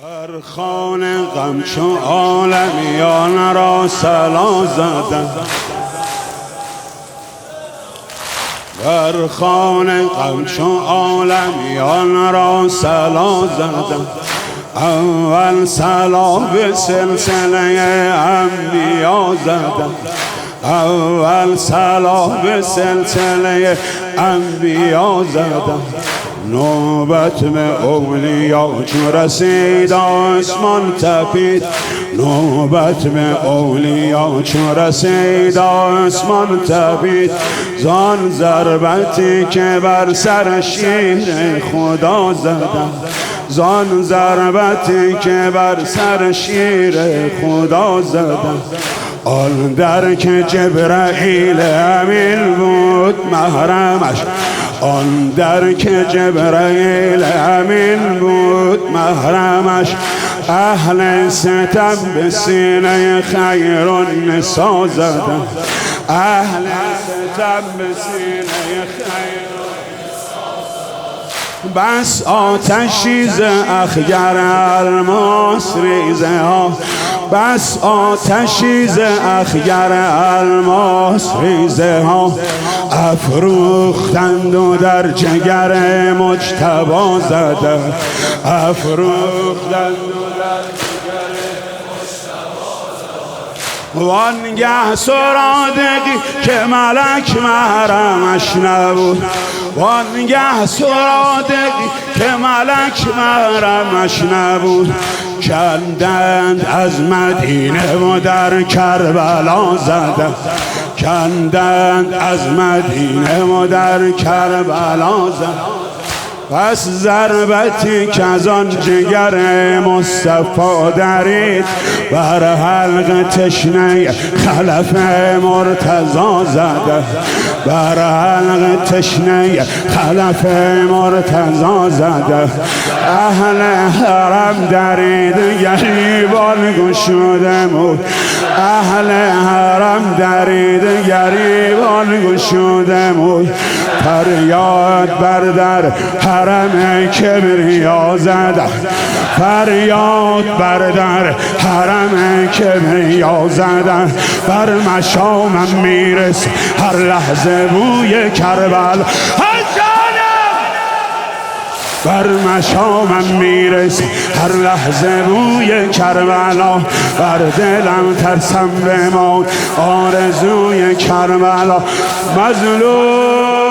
بر خوان غم چو عالمیان را صلا زدم، بر خوان غم چو عالمیان را صلا زدم. اول صلا به سلسله انبیا زدم، اول صلا به سلسله انبیا زدم. نوبت به اولیا چون رسید آسمان تپید، نوبت به اولیا چون رسید آسمان تپید. زان ضربتی که بر سر شیر خدا زدم، زان ضربتی که بر سر شیر خدا زدم. آن در که جبرائیل امین بود محرمش، آن در که جبرائیل امین بود محرمش. اهل ستم به سینه خیر النسا زدم، اهل ستم به سینه خیر بس آتشی ز اخگر الماس ریزه ها، بس آتشی ز اخگر الماس ریزه ها. افروختند و در جگر مجتبی زدند، افروختند و در جگر وانگه سرادگی که ملک محرمش نبود، وانگه سرادگی که ملک محرمش نبود. کندند از مدینه و در کربلا زدند، کندند از مدینه و در کربلا زدند. پس ضربتی که از آن جگر مصطفی درید، بر حلق تشنه خلف مرتضی زده، بر حلق تشنه خلف مرتضی زده. اهل حرم درید گریبان گشوده بود، اهل حرم درید گریبان گشوده بود. فریاد بر در حرم کبریا زده، فریاد بر در حرم کبریا زده. بر مشامم میرس هر لحظه بوی کربلا، بر مشامم میرس هر لحظه بوی کربلا. بر دلم ترسم بمون آرزوی کربلا. مظلوم